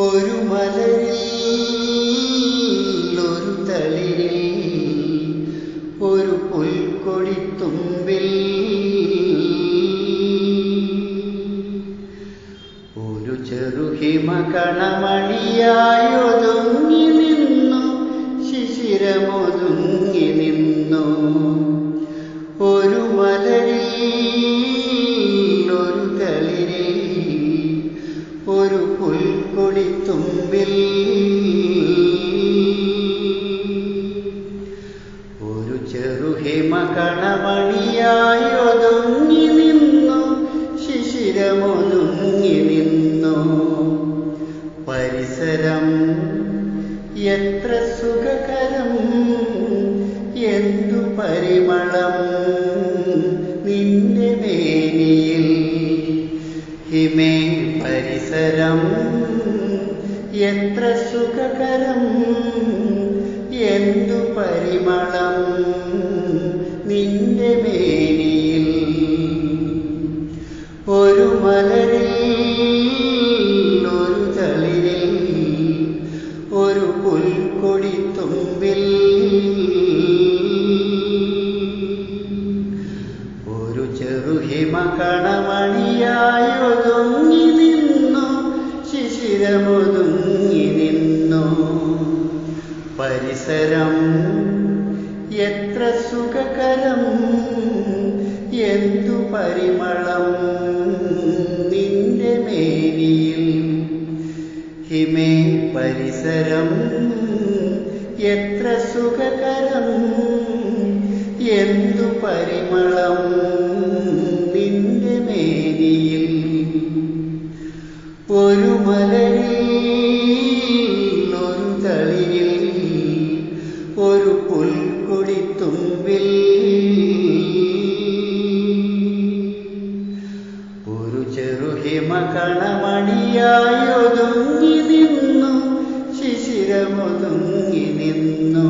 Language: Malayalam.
ഒരു മലരിൽ ഒരു തളിരിൽ ഒരു പുൽക്കൊടിത്തുമ്പിൽ ഒരു ചെറുഹിമ കണമണിയായൊതുങ്ങി നിന്നു, ശിശിരമൊതുങ്ങി നിന്നു. ഒരു മലരിൽ ഒരു തളിരിൽ ഒരു പുൽക്കൊടിത്തുമ്പിൽ ഒരു ചെറുഹിമ കണമണിയായൊതുങ്ങി നിന്നു, ശിശിരമൊതുങ്ങി നിന്നു. പരിസരം എത്ര സുഖകരം, എന്തു പരിമളം നിന്റെ മേനിയിൽ. ഹിമേ പരിസരം എത്ര സുഖകരം, എന്തു പരിമളം നിന്റെ മേനിയിൽ. ഒരു മലരിൽ ഒരു തളിരിൽ ഒരു പുൽക്കൊടിത്തുമ്പിൽ ഒരു ചെറുഹിമ കണമണിയായൊതുങ്ങി നിന്നു, ശിശിരമൊതുങ്ങി നിന്നു. പരിസരം എത്ര സുഖകരം, എന്തു പരിമളം നിന്റെ മേനിയിൽ. ഹിമേ പരിസരം എത്ര സുഖകരം, എന്തു പരിമളം നിന്റെ മേനിയിൽ. ഒരു മലരിൽ ഒരു തളിരിൽ ഒരു പുൽക്കൊടിത്തുമ്പിൽ ഒരു ചെറുഹിമ കണമണിയായൊതുങ്ങി നിന്നു, ശിശിരമൊതുങ്ങി നിന്നു.